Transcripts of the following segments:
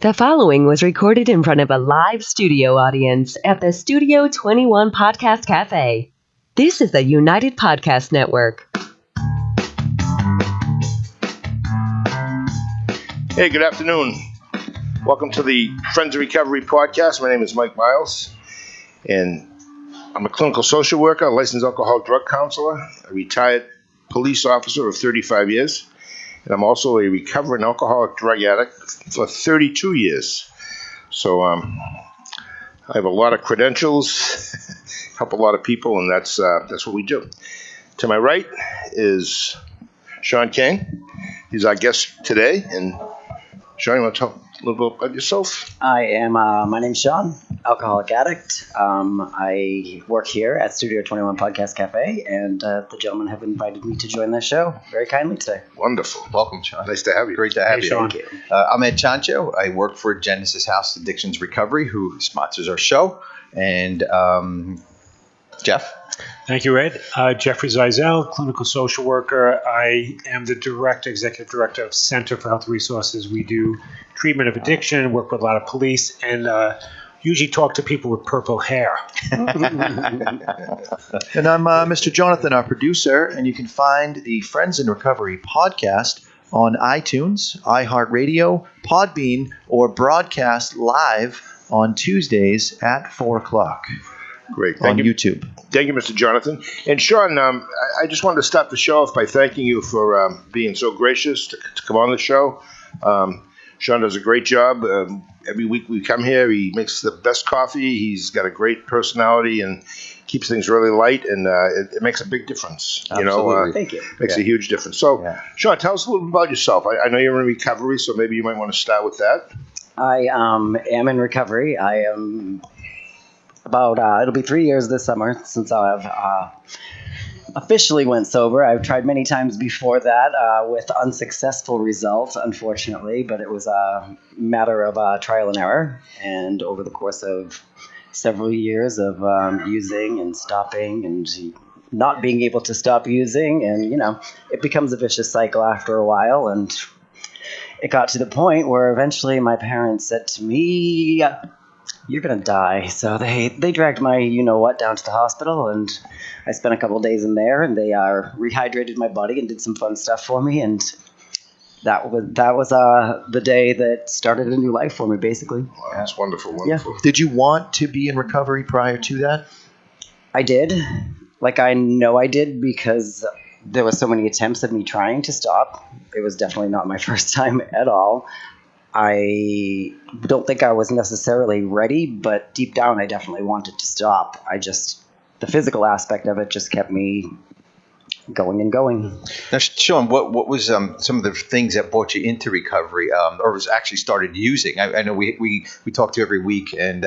The following was recorded in front of a live studio audience at the Studio 21 Podcast Café. This is the United Podcast Network. Hey, good afternoon. Welcome to the Friends of Recovery podcast. My name is Mike Miles, and I'm a clinical social worker, a licensed alcohol drug counselor, a retired police officer of 35 years, and I'm also a recovering alcoholic drug addict for 32 years. So I have a lot of credentials, help a lot of people, and that's what we do. To my right is Sean Kane. He's our guest today. And Shaun, you want to talk a little bit about yourself? I am, my name's Shaun, alcoholic addict. I work here at Studio 21 Podcast Café, and the gentlemen have invited me to join their show very kindly today. Wonderful. Welcome, Shaun. Nice to have you. Great to have you. Sean. Thank you. I'm Ed Chionchio. I work for Genesis House Addictions Recovery, who sponsors our show. And Jeff? Thank you, Ed. Jeff Zeizel, clinical social worker. I am the executive director of Center for Health Resources. We do treatment of addiction, work with a lot of police, and usually talk to people with purple hair. And I'm Mr. Jonathan, our producer, and you can find the Friends in Recovery podcast on iTunes, iHeartRadio, Podbean, or broadcast live on Tuesdays at 4 o'clock. Great. On YouTube. Thank you, Mr. Jonathan. And Shaun, I just wanted to start the show off by thanking you for being so gracious to come on the show. Shaun does a great job. Every week we come here, he makes the best coffee. He's got a great personality and keeps things really light, and it makes a big difference. Absolutely. Thank you. Makes a huge difference. So, Shaun, tell us a little bit about yourself. I know you're in recovery, so maybe you might want to start with that. I am in recovery. I am it'll be 3 years this summer since I've officially went sober. I've tried many times before that with unsuccessful results, unfortunately, but it was a matter of trial and error. And over the course of several years of using and stopping and not being able to stop using, and, it becomes a vicious cycle after a while. And it got to the point where eventually my parents said to me, "You're going to die." So they dragged my you-know-what down to the hospital, and I spent a couple of days in there, and they rehydrated my body and did some fun stuff for me, and that was the day that started a new life for me, basically. Wow, that's wonderful, wonderful. Yeah. Did you want to be in recovery prior to that? I did. I know I did, because there were so many attempts of me trying to stop. It was definitely not my first time at all. I don't think I was necessarily ready, but deep down I definitely wanted to stop. The physical aspect of it just kept me going and going. Now, Shaun, what was some of the things that brought you into recovery, or was actually started using? I know we talk to you every week, and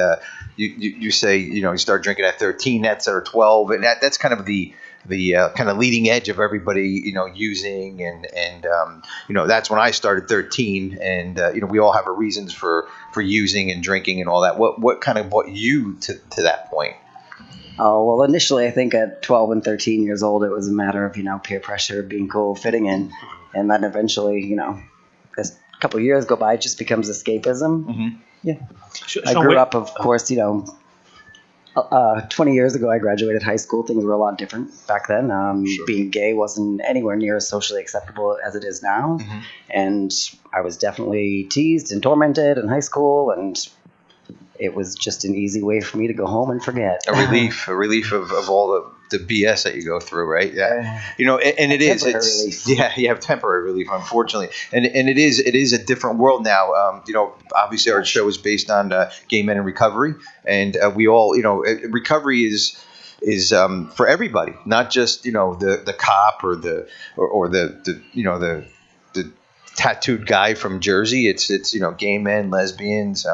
you say you start drinking at 13, that's or 12, and that's kind of the kind of leading edge of everybody, using, and that's when I started 13, and we all have our reasons for using and drinking and all that. What kind of brought you to that point? Oh, well, initially I think at 12 and 13 years old, it was a matter of, peer pressure, being cool, fitting in, and then eventually, as a couple of years go by, it just becomes escapism. Mm-hmm. Yeah. I grew up, of course, 20 years ago, I graduated high school. Things were a lot different back then. Sure. Being gay wasn't anywhere near as socially acceptable as it is now. Mm-hmm. And I was definitely teased and tormented in high school, and it was just an easy way for me to go home and forget. A relief of all the BS that you go through, right? Yeah. And it is. It's relief. Yeah, you have temporary relief, unfortunately. And it is a different world now. Obviously our show is based on gay men in recovery, and we all, recovery is for everybody, not just the cop or the tattooed guy from Jersey. It's gay men, lesbians,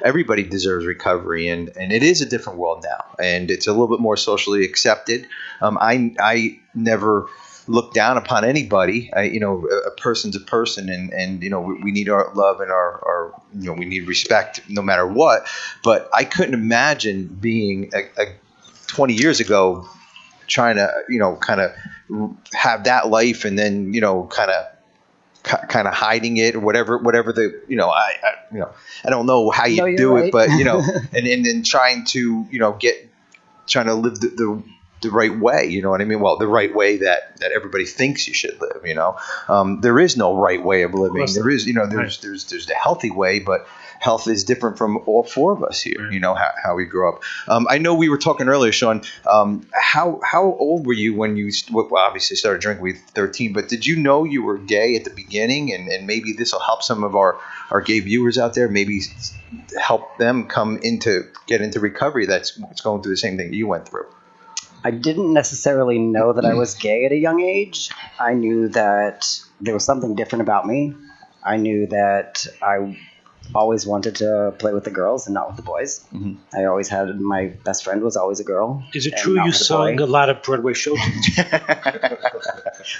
everybody deserves recovery, and it is a different world now, and it's a little bit more socially accepted. I never look down upon anybody. A person's a person, and we need our love and our we need respect no matter what. But I couldn't imagine being a 20 years ago trying to kind of have that life, and then kind of kind of hiding it or whatever the I don't know how you No, you're do right. it, but and then trying to trying to live the right way, you know what I mean? Well, the right way that everybody thinks you should live, there is no right way of living. There is, there's the healthy way, but health is different from all four of us here, how we grew up. I know we were talking earlier, Shaun, how old were you when you obviously started drinking? We were 13, but did you know you were gay at the beginning? And maybe this will help some of our gay viewers out there, maybe help them get into recovery that's going through the same thing you went through. I didn't necessarily know that I was gay at a young age. I knew that there was something different about me. I knew that I always wanted to play with the girls and not with the boys. Mm-hmm. I always had my best friend was always a girl. Is it true you sung a lot of Broadway shows?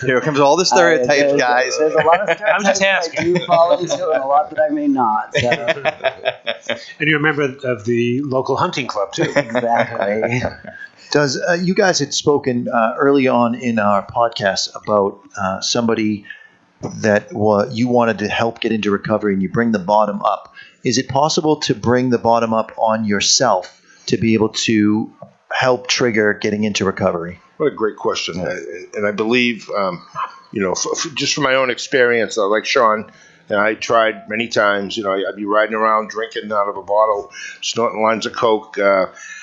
Here comes all the stereotypes, guys. There's a lot of stereotypes I'm just asking. I do fall into and a lot that I may not. So. And you're a member of the local hunting club, too. Exactly. Does you guys had spoken early on in our podcast about somebody that you wanted to help get into recovery, and you bring the bottom up. Is it possible to bring the bottom up on yourself to be able to help trigger getting into recovery? What a great question. And I believe, just from my own experience, like Shaun, I tried many times, I'd be riding around drinking out of a bottle, snorting lines of Coke.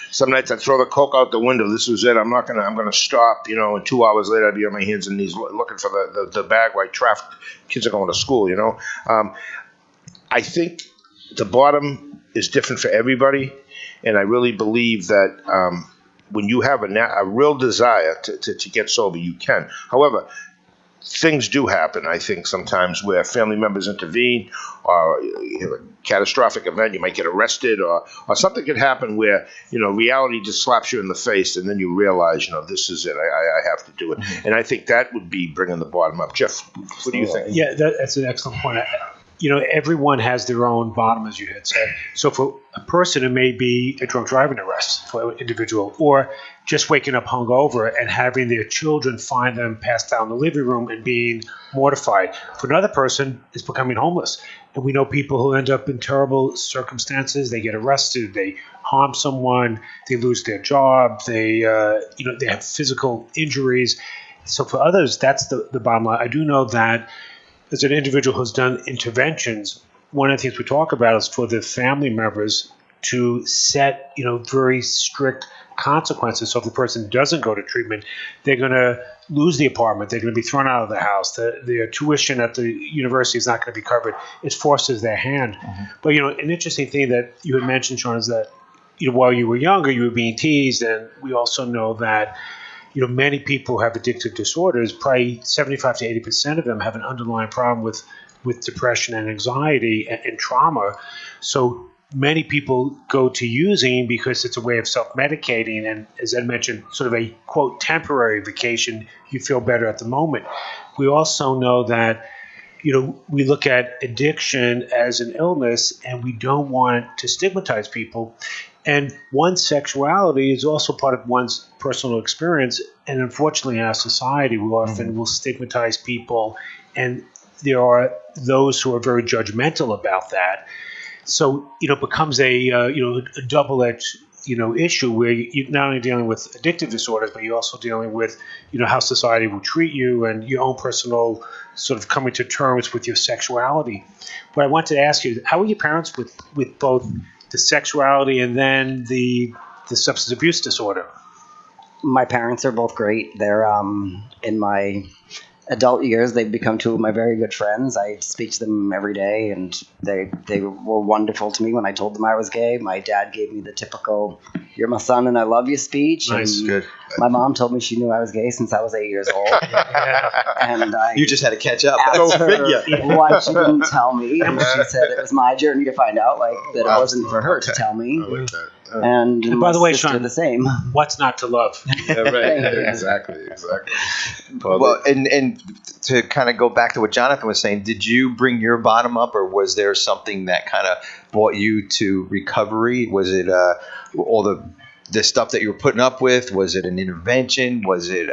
Some nights I'd throw the Coke out the window. This was it. I'm going to stop, and 2 hours later I'd be on my hands and knees looking for the bag while traffic kids are going to school, I think the bottom is different for everybody. And I really believe that when you have a real desire to get sober, you can. However, things do happen, I think, sometimes where family members intervene, or you have a catastrophic event, you might get arrested, or something could happen where, reality just slaps you in the face, and then you realize, this is it, I have to do it. Mm-hmm. And I think that would be bringing the bottom up. Jeff, what do you think? Yeah, that's an excellent point. Everyone has their own bottom, as you had said. So for a person, it may be a drunk driving arrest for an individual, or just waking up hungover and having their children find them passed out in the living room and being mortified. For another person, it's becoming homeless. And we know people who end up in terrible circumstances. They get arrested, they harm someone, they lose their job, they have physical injuries. So for others, that's the bottom line. I do know that as an individual who's done interventions, one of the things we talk about is for the family members to set, very strict consequences. So if the person doesn't go to treatment, they're going to lose the apartment. They're going to be thrown out of the house. Their tuition at the university is not going to be covered. It forces their hand. Mm-hmm. But, an interesting thing that you had mentioned, Shaun, is that, while you were younger, you were being teased. And we also know that, many people who have addictive disorders, probably 75 to 80% of them have an underlying problem with depression and anxiety and trauma. So many people go to using because it's a way of self-medicating. And as Ed mentioned, sort of a, quote, temporary vacation. You feel better at the moment. We also know that, we look at addiction as an illness, and we don't want to stigmatize people. And one's sexuality is also part of one's personal experience. And unfortunately, in our society, we often will stigmatize people. And there are those who are very judgmental about that. So, it becomes a double-edged, issue where you're not only dealing with addictive disorders, but you're also dealing with, how society will treat you and your own personal sort of coming to terms with your sexuality. But I wanted to ask you, how were your parents with both the sexuality and then the substance abuse disorder? My parents are both great. They're in my adult years, they've become two of my very good friends. I speak to them every day, and they were wonderful to me when I told them I was gay. My dad gave me the typical "you're my son and I love you" speech. Nice, and good. My mom told me she knew I was gay since I was 8 years old. And you just had to catch up. Asked her why she didn't tell me, and she said it was my journey to find out, that it wasn't for her to tell me. I like that. And by the way, sister Shaun, the same. What's not to love? Yeah, right. Exactly. Well, and to kind of go back to what Jonathan was saying, did you bring your bottom up, or was there something that kind of brought you to recovery? Was it all the stuff that you were putting up with? Was it an intervention? Was it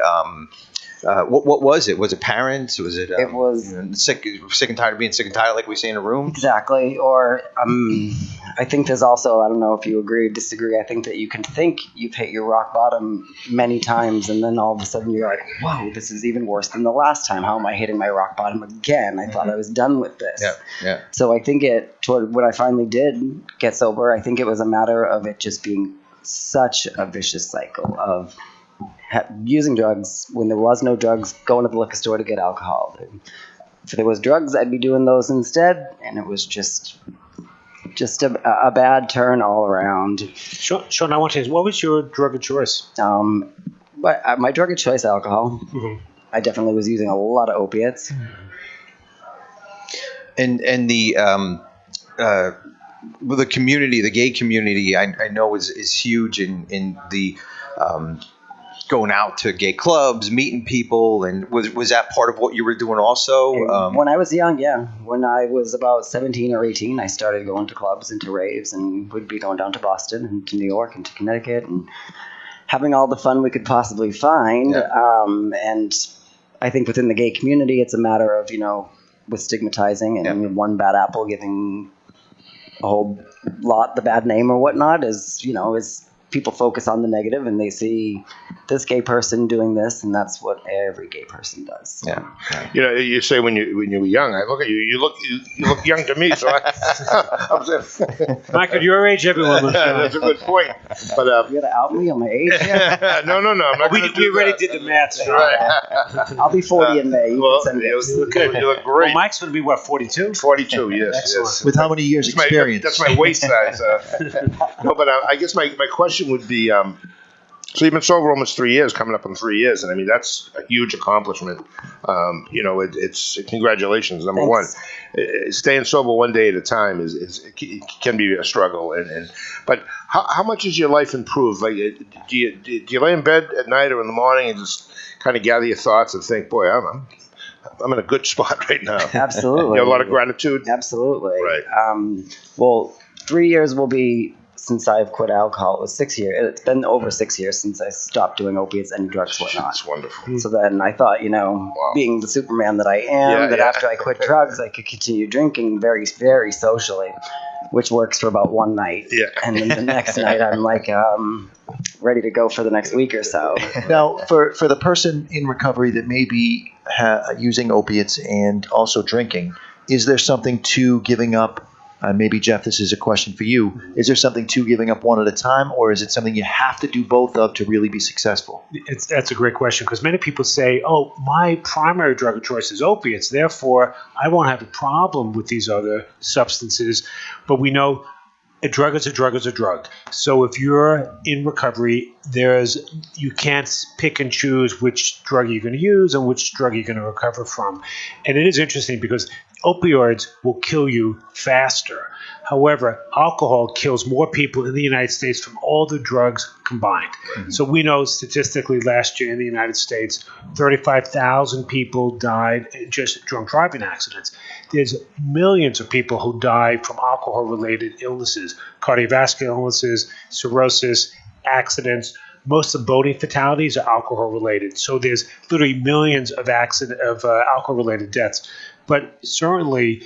what was it? Was it parents? Was it? It was sick and tired of being sick and tired, like we say in a room. exactly. Or I think there's also, I don't know if you agree or disagree. I think that you can think you've hit your rock bottom many times, and then all of a sudden you're like, whoa, this is even worse than the last time. How am I hitting my rock bottom again? I thought I was done with this. Yeah. So I think toward when I finally did get sober, I think it was a matter of it just being such a vicious cycle of using drugs when there was no drugs, going to the liquor store to get alcohol. If there was drugs, I'd be doing those instead, and it was just a bad turn all around. Sean, I want to ask, what was your drug of choice? But my drug of choice, alcohol. Mm-hmm. I definitely was using a lot of opiates. And the community, the gay community, I know is huge in the going out to gay clubs, meeting people, and was that part of what you were doing also? When I was young, yeah. When I was about 17 or 18, I started going to clubs and to raves, and would be going down to Boston and to New York and to Connecticut and having all the fun we could possibly find. Yeah. And I think within the gay community, it's a matter of, with stigmatizing and one bad apple giving a whole lot the bad name or whatnot is people focus on the negative and they see this gay person doing this, and that's what every gay person does. Yeah. You say when you were young, I look at you. You look young to me. So I'm saying, Michael, your age, everyone. that's a good point. But You gotta out me on my age. no, I'm not. We already did the math. Right. I'll be 40 in May. You can send me. You look good. You look great. Well, Mike's going to be, 42? 42. Yes. Excellent. Yes. With how many years experience? That's my waist size. No, but I guess my question would be, so you've been sober almost 3 years, coming up on 3 years, and I mean that's a huge accomplishment. It's congratulations, number Thanks. one. Staying sober one day at a time it can be a struggle, but how much has your life improved? Like, do you lay in bed at night or in the morning and just kind of gather your thoughts and think, boy, I'm in a good spot right now? Absolutely. You have a lot of gratitude. Absolutely. Right. Well, 3 years will be since I've quit alcohol. It was 6 years. It's been over 6 years since I stopped doing opiates and drugs, whatnot. That's wonderful. So then I thought, being the Superman that I am, after I quit drugs, I could continue drinking very, very socially, which works for about one night. Yeah. And then the next night, I'm like, ready to go for the next week or so. Now, for the person in recovery that may be using opiates and also drinking, is there something to giving up? Maybe, Jeff, this is a question for you. Is there something to giving up one at a time, or is it something you have to do both of to really be successful? That's a great question, because many people say, oh, my primary drug of choice is opiates, therefore I won't have a problem with these other substances. But we know a drug is a drug is a drug. So if you're in recovery, you can't pick and choose which drug you're going to use and which drug you're going to recover from. And it is interesting because opioids will kill you faster. However, alcohol kills more people in the United States from all the drugs combined. Mm-hmm. So we know statistically last year in the United States, 35,000 people died in just drunk driving accidents. There's millions of people who die from alcohol-related illnesses, cardiovascular illnesses, cirrhosis, accidents. Most of boating fatalities are alcohol-related. So there's literally millions of alcohol-related deaths. But certainly,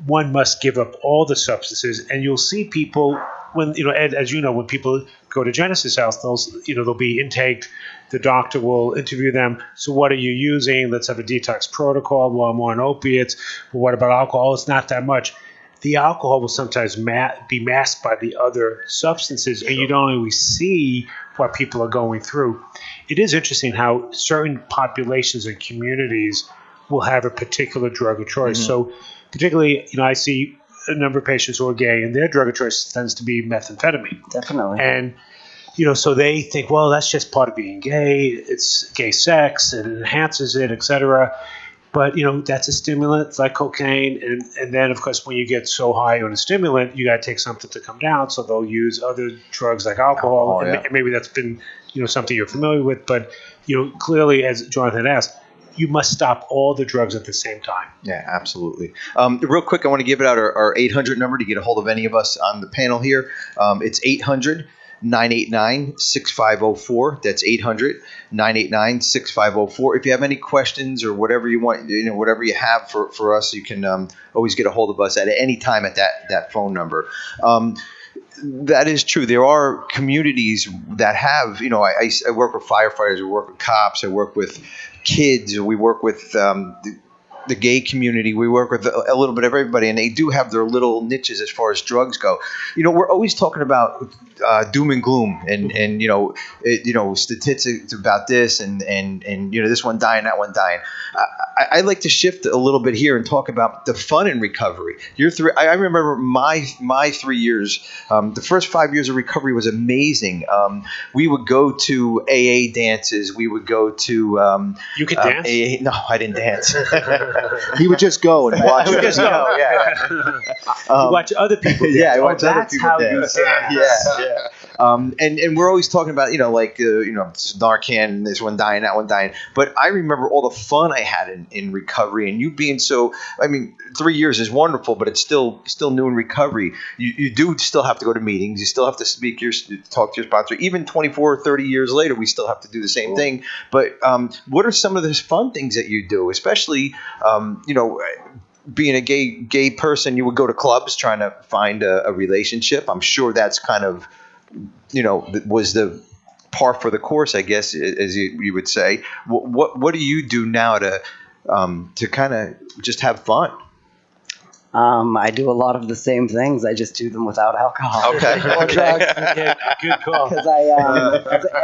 one must give up all the substances, and you'll see people when Ed, as you know, when people go to Genesis House, they'll be intaked. The doctor will interview them. So, what are you using? Let's have a detox protocol. Well, I'm on opiates. Well, what about alcohol? It's not that much. The alcohol will sometimes be masked by the other substances, and you don't always see what people are going through. It is interesting how certain populations and communities will have a particular drug of choice. Mm-hmm. So particularly, I see a number of patients who are gay, and their drug of choice tends to be methamphetamine. Definitely. And, so they think, well, that's just part of being gay. It's gay sex. It enhances it, etc. But, that's a stimulant. It's like cocaine. And then, of course, when you get so high on a stimulant, you got to take something to come down. So they'll use other drugs like alcohol. And maybe that's been, something you're familiar with. But, clearly, as Jonathan asked, you must stop all the drugs at the same time. Yeah, absolutely. Real quick, I want to give it out our 800 number to get a hold of any of us on the panel here. It's 800-989-6504. That's 800-989-6504. If you have any questions or whatever you want, whatever you have for us, you can always get a hold of us at any time at that phone number. That is true. There are communities that have, I work with firefighters, we work with cops, I work with kids, we work with the gay community, we work with a little bit of everybody, and they do have their little niches as far as drugs go. We're always talking about doom and gloom and statistics about this and this one dying, that one dying. I like to shift a little bit here and talk about the fun in recovery. I remember my 3 years. The first 5 years of recovery was amazing. We would go to AA dances. We would go to you could dance? AA. No, I didn't dance. He would just go and watch. I would just go. Yeah. Watch other people dance. Yeah, I watch other people dance. Yeah. And we're always talking about Narcan, this one dying, that one dying. But I remember all the fun I had in recovery, and you being 3 years is wonderful, but it's still new in recovery. You do still have to go to meetings. You still have to talk to your sponsor. Even 24 or 30 years later, we still have to do the same thing. But what are some of those fun things that you do, especially being a gay person? You would go to clubs trying to find a relationship. I'm sure that's kind of was the par for the course, I guess, as you would say. What do you do now to kind of just have fun? I do a lot of the same things. I just do them without alcohol. Okay. Or drugs. Yeah, good call. Because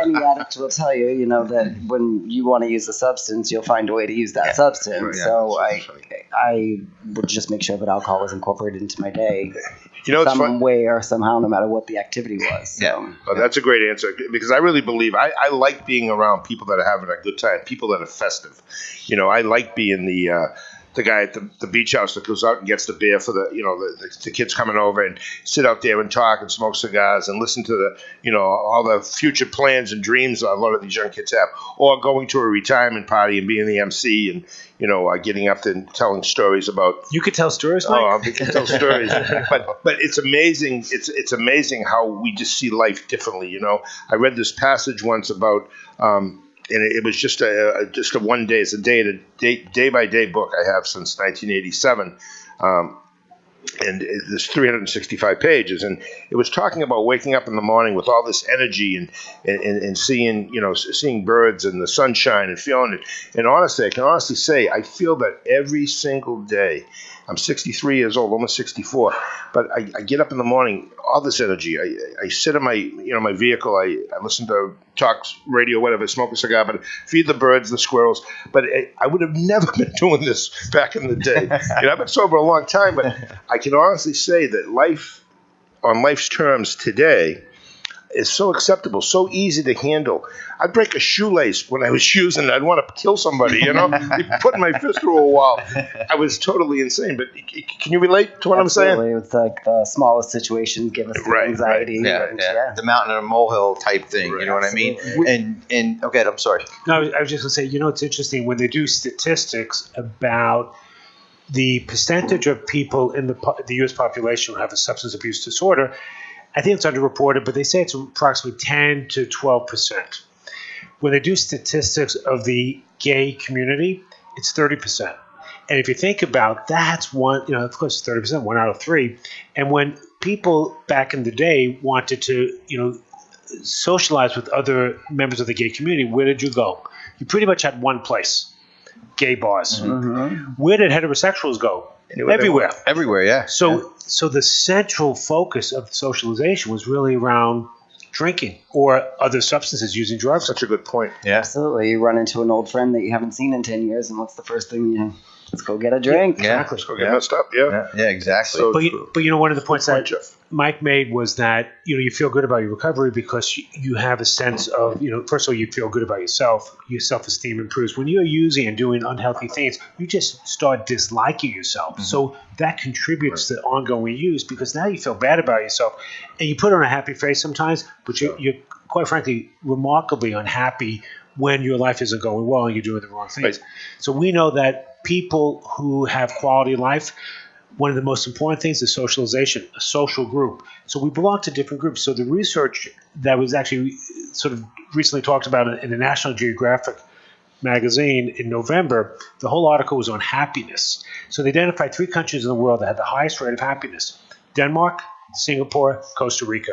any addict will tell you, that when you want to use a substance, you'll find a way to use that substance. Yeah. So I would just make sure that alcohol was incorporated into my day. It's some fun. way or somehow, no matter what the activity was. So. Yeah. Oh, that's a great answer, because I really believe I like being around people that are having a good time, people that are festive. I like being the guy at the beach house that goes out and gets the beer for the kids coming over and sit out there and talk and smoke cigars and listen to all the future plans and dreams a lot of these young kids have, or going to a retirement party and being the MC and getting up and telling stories about. You could tell stories, Mike? Oh, I can tell stories, but it's amazing. It's amazing how we just see life differently. I read this passage once about. And it was just a 1 day. It's a day by day book I have since 1987, and there's 365 pages. And it was talking about waking up in the morning with all this energy and seeing birds and the sunshine and feeling it. And honestly, I can honestly say I feel that every single day. I'm 63 years old, almost 64, but I get up in the morning, all this energy. I sit in my my vehicle. I listen to talk radio, whatever, smoke a cigar, but feed the birds, the squirrels. But I would have never been doing this back in the day. I've been sober a long time, but I can honestly say that life on life's terms today is so acceptable, so easy to handle. I'd break a shoelace when I was using it. I'd want to kill somebody, putting my fist through a wall. I was totally insane. But can you relate to what Absolutely. I'm saying? It's like the smallest situations give us the anxiety. Right. Yeah. The mountain and a molehill type thing. Right. You know what I mean? And okay, I'm sorry. No, I was just going to say, it's interesting when they do statistics about the percentage of people in the U.S. population who have a substance abuse disorder. I think it's underreported, but they say it's approximately 10 to 12%. When they do statistics of the gay community, it's 30%. And if you think about that's one, of course, it's 30%, 1 out of 3. And when people back in the day wanted to, socialize with other members of the gay community, where did you go? You pretty much had one place, gay bars. Mm-hmm. Where did heterosexuals go? Everywhere. Everywhere, yeah. So the central focus of socialization was really around drinking or other substances, using drugs. Such a good point. Yeah. Absolutely. You run into an old friend that you haven't seen in 10 years, and what's the first thing let's go get a drink. Yeah. Let's go get messed up. Yeah, exactly. So But one of the points that Jeff. Mike made was that you feel good about your recovery because you have a sense of first of all, you feel good about yourself. Your self-esteem improves when you're using and doing unhealthy things. You just start disliking yourself. Mm-hmm. So that contributes to ongoing use because now you feel bad about yourself, and you put on a happy face sometimes, but you're quite frankly remarkably unhappy when your life isn't going well and you're doing the wrong things. Right. So we know that people who have quality life one of the most important things is socialization, a social group. So we belong to different groups. So the research that was actually sort of recently talked about in the National Geographic magazine in November, the whole article was on happiness. So they identified 3 countries in the world that had the highest rate of happiness: Denmark, Singapore, Costa Rica.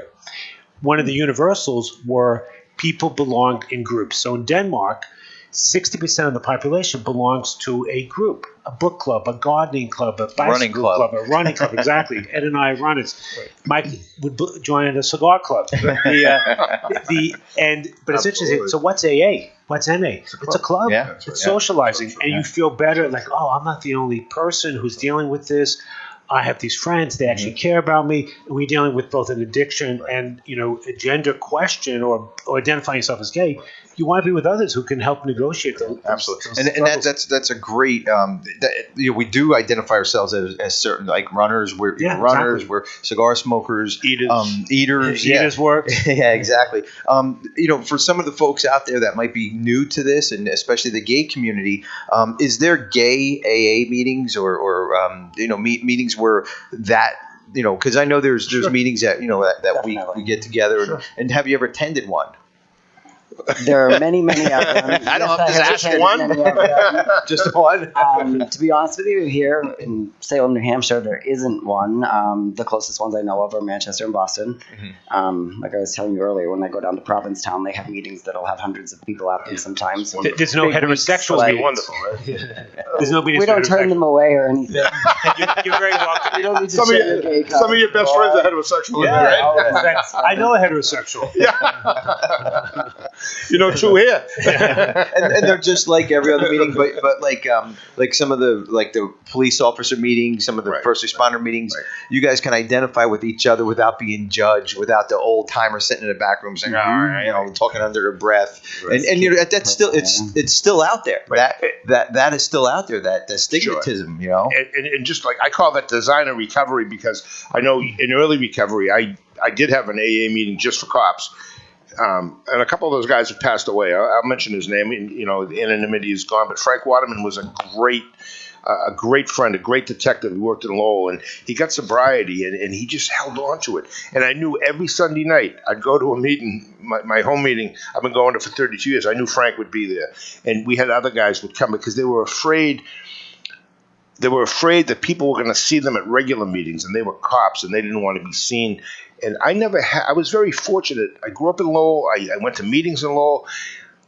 One of the universals were people belonged in groups. So in Denmark, 60% of the population belongs to a group, a book club, a gardening club, a bicycle club, a running club. Exactly. Ed and I run it. Mike would join a cigar club. But it's interesting. So what's AA? What's NA? It's a club. Yeah. It's socializing. And you feel better, like, oh, I'm not the only person who's dealing with this. I have these friends, they actually care about me, and we're dealing with both an addiction and, a gender question or identifying yourself as gay. You want to be with others who can help negotiate those. Absolutely. And that's a great, we do identify ourselves as certain, like runners, we're runners, exactly. We're cigar smokers, eaters work. Yeah, exactly. For some of the folks out there that might be new to this, and especially the gay community, is there gay AA meetings or meetings where that, because I know there's meetings that, that we get together, and have you ever attended one? There are many of them. I don't have to ask one. Just one. To be honest with you, here in Salem, New Hampshire, there isn't one. The closest ones I know of are Manchester and Boston. Mm-hmm. Like I was telling you earlier, when I go down to Provincetown, they have meetings that'll have hundreds of people at them sometimes. There's no heterosexuals. Like, wonderful, right? There's nobody. We don't turn them away or anything. You're very welcome. You don't need to some of your best friends are heterosexual. Yeah, right? I know a heterosexual. Yeah. True here. and they're just like every other meeting, but like some of the police officer meetings, some of the first responder meetings, you guys can identify with each other without being judged, without the old timer sitting in the back room saying, talking under their breath, and that's still it's still out there. Right. That is still out there. That stigmatism, and just like I call that designer recovery, because I know in early recovery I did have an AA meeting just for cops. And a couple of those guys have passed away. I'll mention his name. The anonymity is gone. But Frank Waterman was a great friend, a great detective. He worked in Lowell, and he got sobriety, and he just held on to it. And I knew every Sunday night I'd go to a meeting, my home meeting. I've been going to for 32 years. I knew Frank would be there, and we had other guys would come because they were afraid. They were afraid that people were going to see them at regular meetings, and they were cops, and they didn't want to be seen. And I was very fortunate. I grew up in Lowell. I went to meetings in Lowell.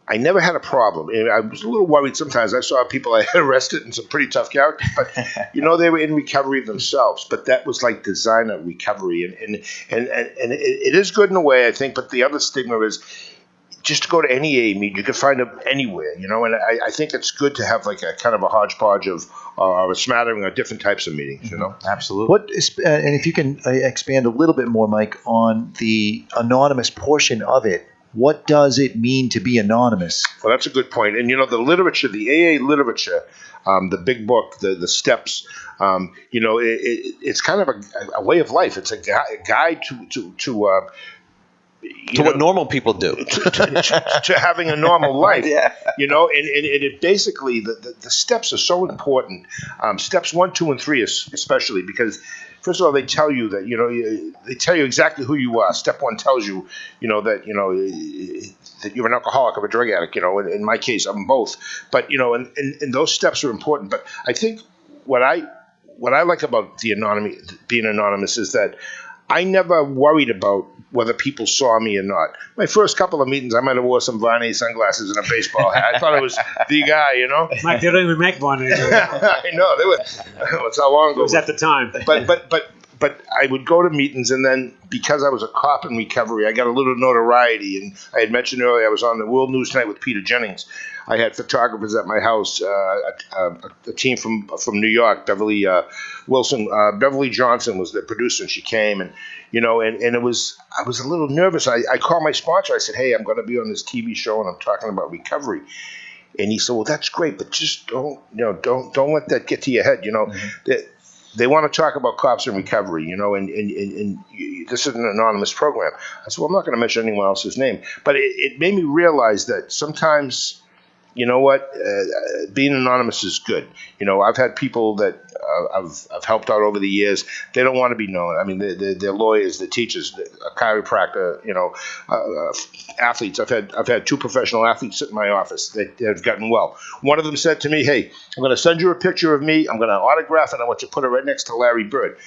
I never had a problem. And I was a little worried sometimes. I saw people I had arrested and some pretty tough characters, but they were in recovery themselves. But that was like designer recovery, and it is good in a way, I think. But the other stigma is just to go to any AA meeting. You can find them anywhere, And I think it's good to have like a kind of a hodgepodge of a smattering of different types of meetings, Absolutely. And if you can expand a little bit more, Mike, on the anonymous portion of it, what does it mean to be anonymous? Well, that's a good point. And the literature, the AA literature, the big book, the steps, it's kind of a way of life. It's a guide to what normal people do, to having a normal life, and it basically the steps are so important. Steps 1, 2, and 3 especially, because first of all they tell you that they tell you exactly who you are. Step 1 tells you that you're an alcoholic or a drug addict. In my case I'm both, but and those steps are important. But I think what I like about being anonymous is that I never worried about whether people saw me or not. My first couple of meetings, I might have wore some Varney sunglasses and a baseball hat. I thought I was the guy, Mike, they don't even make Varney. I know. That's how long ago. It was at the time. But I would go to meetings, and then because I was a cop in recovery, I got a little notoriety. And I had mentioned earlier I was on the World News Tonight with Peter Jennings. I had photographers at my house, a team from New York, Beverly Wilson. Beverly Johnson was the producer, and she came, and it was, I was a little nervous. I called my sponsor. I said, hey, I'm going to be on this TV show, and I'm talking about recovery. And he said, well, that's great, but just don't let that get to your head. They want to talk about cops in recovery, and this is an anonymous program. I said, well, I'm not going to mention anyone else's name. But it made me realize that sometimes you know what? Being anonymous is good. You know, I've had people that I've helped out over the years. They don't want to be known. I mean, they're lawyers, they're teachers, a chiropractor. You know, athletes. I've had 2 professional athletes sit in my office. They've gotten well. One of them said to me, "Hey, I'm going to send you a picture of me. I'm going to autograph it. I want you to put it right next to Larry Bird."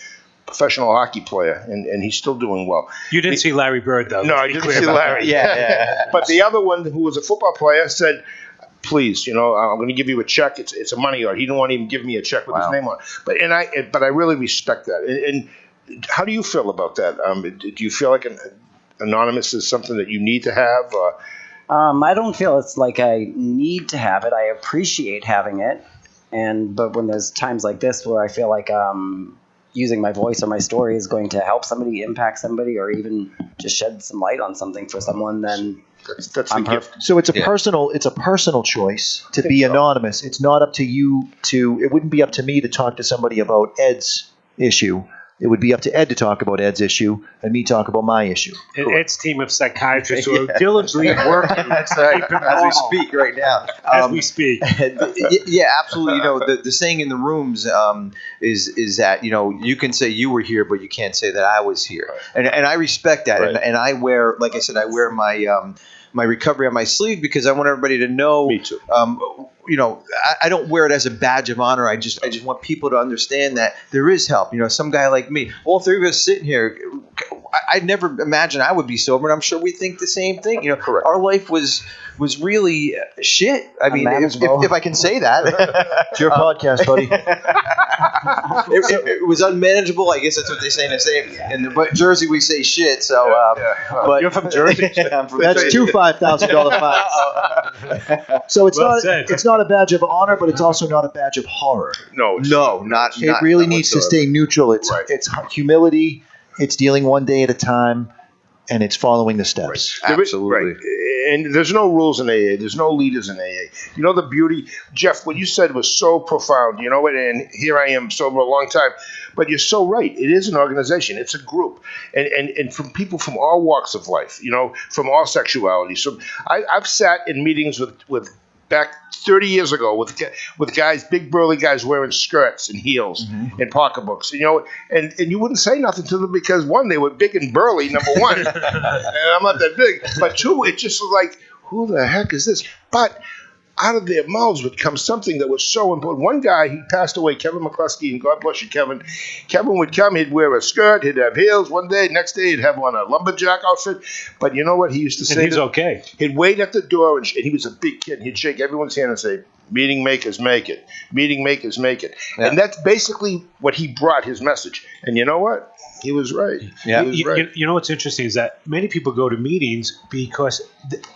Professional hockey player, and he's still doing well. You didn't see Larry Bird, though. No, I didn't see Larry. Yeah. But the other one, who was a football player, said, "Please, you know, I'm going to give you a check. It's a money order." He didn't want to even give me a check with his name on it. But I really respect that. And how do you feel about that? Do you feel like anonymous is something that you need to have? I don't feel it's like I need to have it. I appreciate having it, but when there's times like this where I feel like using my voice or my story is going to help somebody, impact somebody, or even just shed some light on something for someone, then that's the gift. So it's a personal choice to be anonymous. It's not up to you it wouldn't be up to me to talk to somebody about Ed's issue. It would be up to Ed to talk about Ed's issue and me talk about my issue. Ed's team of psychiatrists who are diligently working. That's right. As we speak right now. As we speak. Yeah, absolutely. You know, the saying in the rooms is that, you know, you can say you were here, but you can't say that I was here. And I respect that. Right. And I wear, like I said, my recovery on my sleeve because I want everybody to know. Me too. You know, I don't wear it as a badge of honor. I just want people to understand that there is help. You know, some guy like me, all 3 of us sitting here, I'd never imagined I would be sober, and I'm sure we think the same thing. You know, correct. Our life was really shit. I mean, if I can say that. It's your podcast, buddy. It was unmanageable. I guess that's what they say in the same. But Jersey, we say shit. So, but You're from Jersey. I'm from That's Jersey. 2 $5,000 fines. So it's not a badge of honor, but it's also not a badge of horror. No, not. It really not needs to whatsoever. stay neutral. It's Right. it's humility. It's dealing one day at a time, and it's following the steps. Absolutely. Right. And there's no rules in AA. There's no leaders in AA. You know, the beauty, Jeff, what you said was so profound. You know, and here I am sober a long time. But you're so right. It is an organization. It's a group. And from people from all walks of life, you know, from all sexualities. So I've sat in meetings with back 30 years ago with guys, big burly guys wearing skirts and heels and pocketbooks, you know, and you wouldn't say nothing to them because 1, they were big and burly, number 1, and I'm not that big, but 2, it just was like, who the heck is this? But out of their mouths would come something that was so important. One guy, he passed away, Kevin McCluskey, and God bless you, Kevin. Kevin would come, he'd wear a skirt, he'd have heels one day, next day he'd have on a lumberjack outfit. But you know what he used to say? And he's okay. He'd wait at the door, and he was a big kid, and he'd shake everyone's hand and say, "Meeting makers make it. Meeting makers make it." Yeah. And that's basically what he brought, his message. And you know what? He was right. Yeah. He was right. You know what's interesting is that many people go to meetings because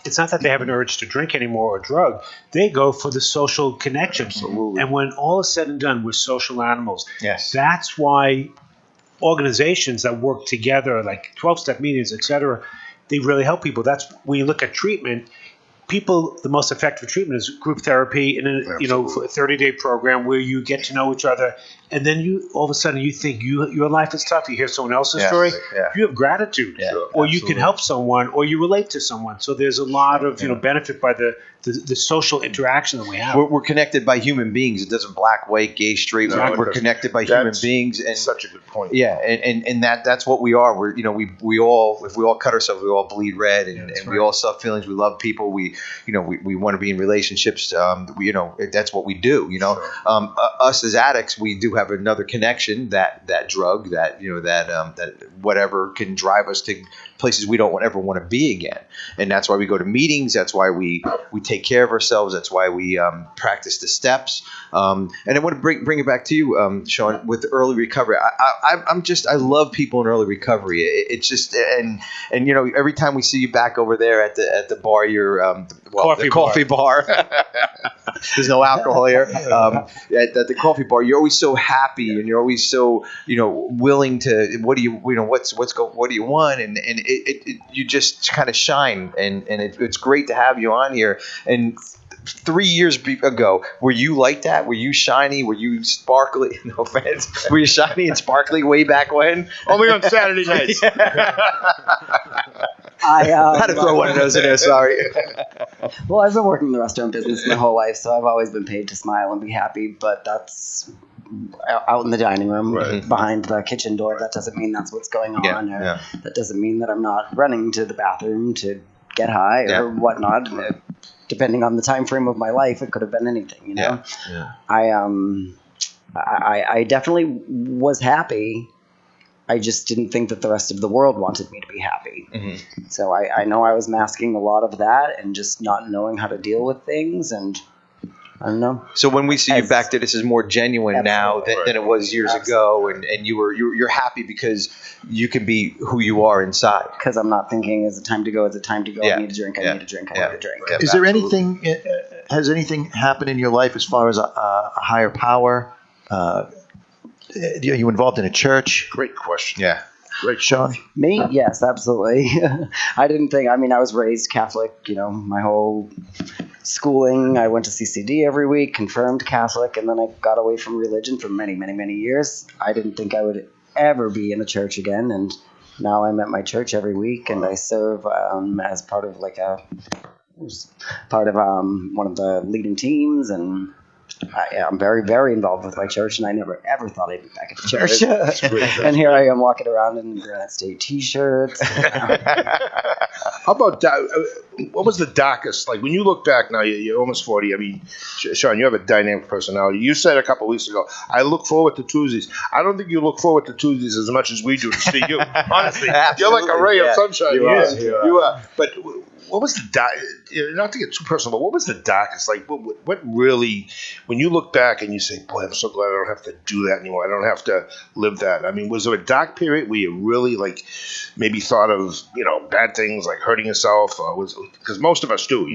it's not that they have an urge to drink anymore or drug. They go for the social connection. Absolutely. And when all is said and done, we're social animals. Yes. That's why organizations that work together, like 12-step meetings, et cetera, they really help people. That's when you look at treatment. People, the most effective treatment is group therapy in a 30-day program where you get to know each other, and then you all of a sudden you think your life is tough. You hear someone else's story, you have gratitude, or you can help someone, or you relate to someone. So there's a lot of benefit by the social interaction that we have. We're connected by human beings. It doesn't black, white, gay, straight. We're connected by human beings, and such a good point. Yeah, and that's what we are. We're we all, if we all cut ourselves, we all bleed red, and we all suffer feelings. We love people. We want to be in relationships. That's what we do. Us as addicts, we do have another connection, that drug, that whatever can drive us to places we don't ever want to be again. And that's why we go to meetings. That's why we take care of ourselves. That's why we practice the steps. And I want to bring it back to you, Shaun, with early recovery. I love people in early recovery. It's just and every time we see you back over there at the bar, the coffee bar. There's no alcohol here. At the coffee bar, you're always so happy, and you're always so willing to. What do you what do you want? And you just kind of shine, and it's great to have you on here. And 3 years ago, were you like that? Were you shiny? Were you sparkly? No offense. Were you shiny and sparkly way back when? Only on Saturday nights. I had to throw one of those in there. Sorry. Well, I've been working in the restaurant business my whole life, so I've always been paid to smile and be happy. But that's out in the dining room, behind the kitchen door. That doesn't mean that's what's going on. That doesn't mean that I'm not running to the bathroom to get high or whatnot. Depending on the time frame of my life, it could have been anything. You know, I definitely was happy. I just didn't think that the rest of the world wanted me to be happy. Mm-hmm. So I know I was masking a lot of that and just not knowing how to deal with things, and I don't know. So when we see you back there, this is more genuine now than it was years ago, and you're happy because you can be who you are inside. Because I'm not thinking, is it time to go? Is it time to go? I need a drink. I need a drink. I need a drink. Is there anything? Has anything happened in your life as far as a higher power? Are you involved in a church? Great question. Yeah. Great, Sean? Me? Yes, absolutely. I didn't think, I was raised Catholic, my whole schooling. I went to CCD every week, confirmed Catholic, and then I got away from religion for many, many, many years. I didn't think I would ever be in a church again, and now I'm at my church every week, and I serve as part of one of the leading teams, and I'm very, very involved with my church, and I never, ever thought I'd be back at the church. And here I am walking around in Granite State T-shirts. How about what was the darkest? Like when you look back now, you're almost 40. Sean, you have a dynamic personality. You said a couple of weeks ago, I look forward to Tuesdays. I don't think you look forward to Tuesdays as much as we do to see you. Honestly, you're like a ray of sunshine. You are. But what was the not to get too personal, but what was the darkest? Like, what really, when you look back and you say, boy, I'm so glad I don't have to do that anymore. I don't have to live that. Was there a dark period where you really, maybe thought of, bad things like hurting yourself? Because most of us do,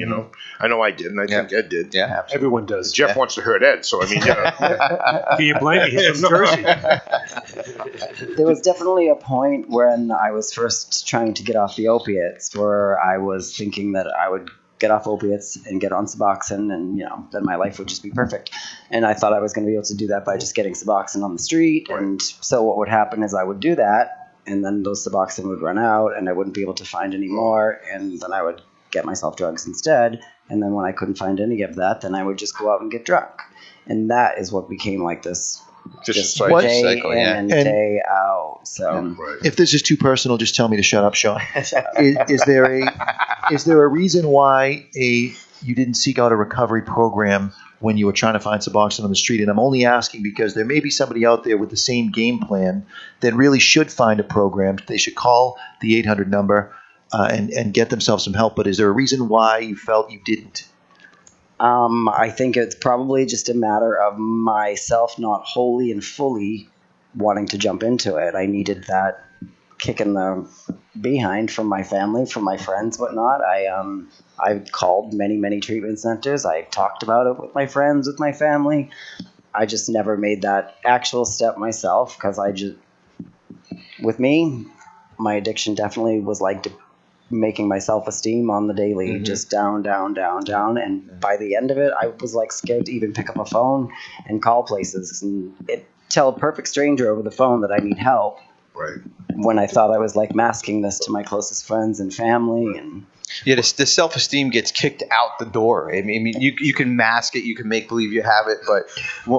I know I did, and I think Ed did. Yeah, absolutely. Everyone does. Jeff wants to hurt Ed, so Can you blame me? He's from Jersey. There was definitely a point when I was first trying to get off the opiates where I was thinking that I would get off opiates and get on Suboxone, and then my life would just be perfect. And I thought I was going to be able to do that by just getting Suboxone on the street. Right. And so what would happen is I would do that, and then those Suboxone would run out, and I wouldn't be able to find any more, and then I would get myself drugs instead. And then when I couldn't find any of that, then I would just go out and get drunk. And that is what became like this just day cycle, in and day out. So if this is too personal, just tell me to shut up, Sean. Is there a reason why you didn't seek out a recovery program when you were trying to find Suboxone on the street? And I'm only asking because there may be somebody out there with the same game plan that really should find a program. They should call the 800 number and get themselves some help. But is there a reason why you felt you didn't? I think it's probably just a matter of myself not wholly and fully wanting to jump into it. I needed that kick in the behind from my family, from my friends, whatnot. I called many, many treatment centers. I talked about it with my friends, with my family. I just never made that actual step myself because with me, my addiction definitely was like making my self-esteem on the daily, just down, down, down, down. And by the end of it, I was scared to even pick up a phone and call places and tell a perfect stranger over the phone that I need help. Right. When I thought I was masking this to my closest friends and family. And the self-esteem gets kicked out the door. You can mask it, you can make believe you have it, but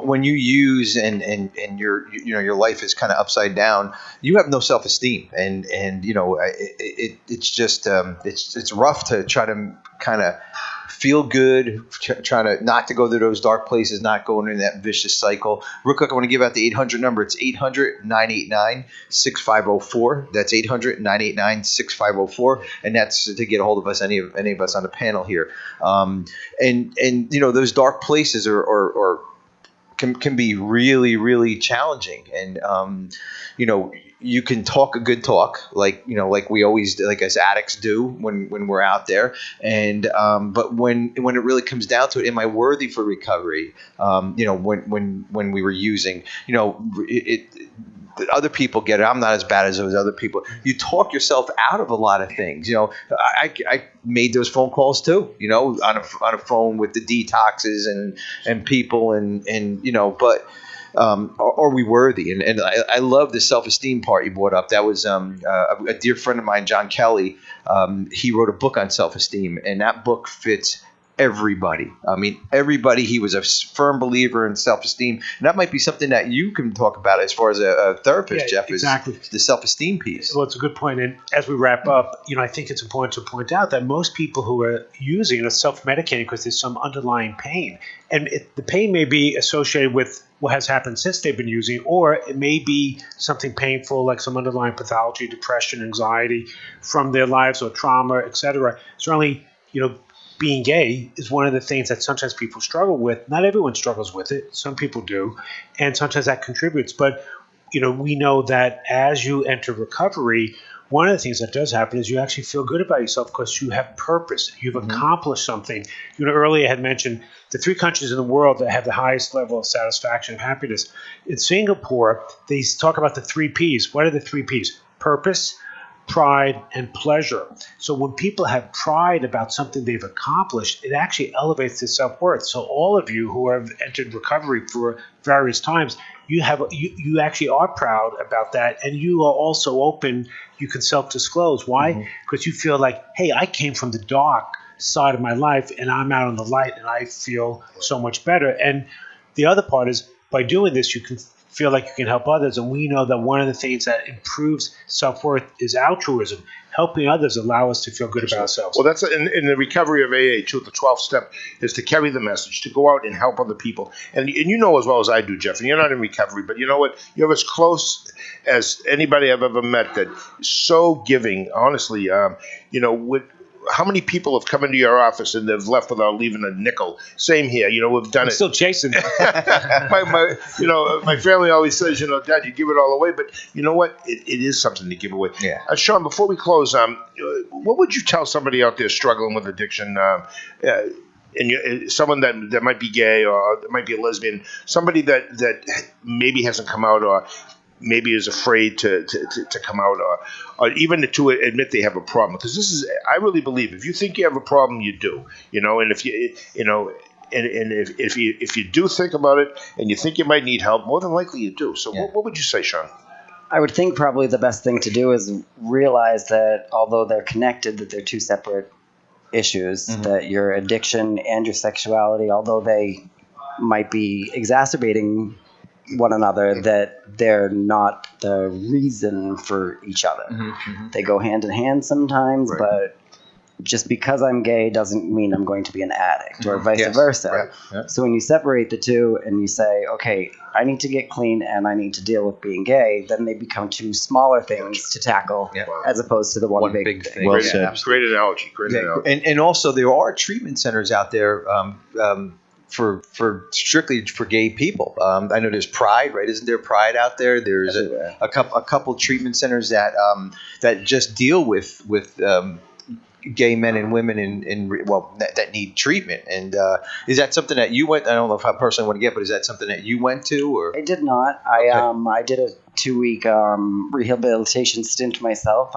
when you use and your life is kind of upside down, you have no self-esteem, and it's just it's rough to try to kind of feel good, trying to not to go to those dark places, not going into that vicious cycle. Real quick, I want to give out the 800 number. It's 800-989-6504. That's 800-989-6504, and that's to get a hold of us, any of us on the panel here. And those dark places can be really, really challenging, and you can talk a good talk, like we always do, like as addicts do when we're out there. And but when it really comes down to it, am I worthy for recovery? When we were using, other people get it. I'm not as bad as those other people. You talk yourself out of a lot of things. I made those phone calls too. On a phone with the detoxes and people and but are we worthy? And I love the self-esteem part you brought up. That was a dear friend of mine, John Kelly. He wrote a book on self-esteem, and that book fits everybody. I mean, everybody. He was a firm believer in self-esteem, and that might be something that you can talk about as far as a therapist, Jeff. Exactly. Is the self-esteem piece. Well, it's a good point. And as we wrap up, I think it's important to point out that most people who are using are self-medicating because there's some underlying pain, and the pain may be associated with what has happened since they've been using, or it may be something painful like some underlying pathology, depression, anxiety from their lives or trauma, etc. Certainly, being gay is one of the things that sometimes people struggle with. Not everyone struggles with it. Some people do. And sometimes that contributes. But, we know that as you enter recovery, one of the things that does happen is you actually feel good about yourself because you have purpose. You've accomplished something. Earlier I had mentioned the 3 countries in the world that have the highest level of satisfaction and happiness. In Singapore, they talk about the 3 Ps. What are the 3 Ps? Purpose, pride, and pleasure. So when people have pride about something they've accomplished, it actually elevates their self-worth. So all of you who have entered recovery for various times, you actually are proud about that, and you are also open. You can self-disclose. Why? Because you feel like, hey, I came from the dark side of my life, and I'm out on the light, and I feel so much better. And the other part is, by doing this, you can feel like you can help others. And we know that one of the things that improves self-worth is altruism. Helping others allow us to feel good about ourselves. Well, that's in the recovery of AA, too. The 12th step is to carry the message, to go out and help other people. And you know as well as I do, Jeff, and you're not in recovery, but you know what? You're as close as anybody I've ever met that is so giving, honestly. How many people have come into your office and they've left without leaving a nickel? Same here. We've done it. Still chasing. My family always says, Dad, you give it all away. But you know what? It is something to give away. Yeah. Shaun, before we close, what would you tell somebody out there struggling with addiction? And someone that might be gay or that might be a lesbian, somebody that maybe hasn't come out or maybe is afraid to come out or even to admit they have a problem. Because I really believe if you think you have a problem, you do. And if if you do think about it and you think you might need help, more than likely you do. So what would you say, Shaun? I would think probably the best thing to do is realize that although they're connected, that they're 2 separate issues, that your addiction and your sexuality, although they might be exacerbating one another, that they're not the reason for each other. They go hand in hand sometimes, but just because I'm gay doesn't mean I'm going to be an addict or vice versa. Right. Yeah. So when you separate the two and you say, okay, I need to get clean and I need to deal with being gay, then they become 2 smaller things to tackle as opposed to the one big thing. Well said. Great analogy. And also there are treatment centers out there for strictly for gay people. I know there's Pride, right? Isn't there Pride out there? There's a couple treatment centers that just deal with gay men and women that need treatment. And is that something that you went? I don't know if I personally want to get, but is that something that you went to? Or I did not. I did a 2-week rehabilitation stint myself,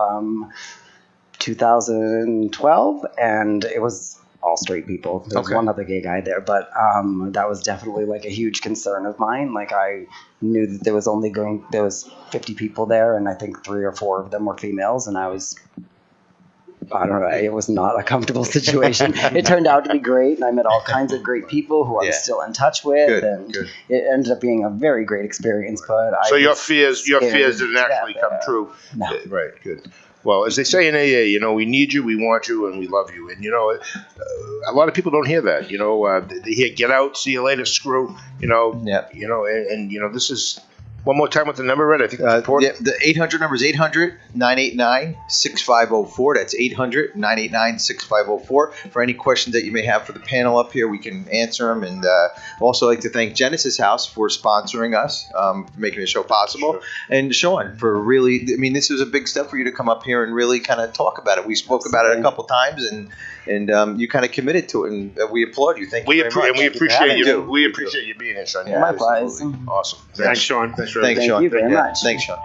2012, and it was all straight people. There was one other gay guy there, but that was definitely like a huge concern of mine. Like I knew that there was 50 people there, and I think 3 or 4 of them were females, and I don't know, it was not a comfortable situation. It turned out to be great, and I met all kinds of great people who I'm still in touch with, Good. It ended up being a very great experience. But so your fears didn't actually come true. No. Right. Good. Well, as they say in AA, we need you, we want you, and we love you. And a lot of people don't hear that. They hear "get out, see you later, screw." This is. One more time with the number, Red. I think that's important. The 800 number is 800-989-6504. That's 800-989-6504. For any questions that you may have for the panel up here, we can answer them. And also like to thank Genesis House for sponsoring us, for making the show possible. Sure. And Shaun for really, this was a big step for you to come up here and really kind of talk about it. We spoke about it a couple times, and you kind of committed to it, and we applaud you. Thank you very much. And we appreciate you. We appreciate you being here, Shaun. My pleasure. Awesome. Thanks, Shaun. Thanks, Thank Shaun. you very much. Thanks, Shaun.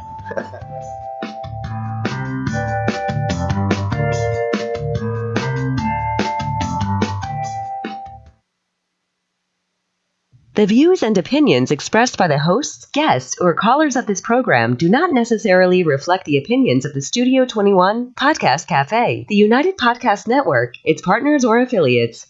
The views and opinions expressed by the hosts, guests, or callers of this program do not necessarily reflect the opinions of the Studio 21 Podcast Café, the United Podcast Network, its partners, or affiliates.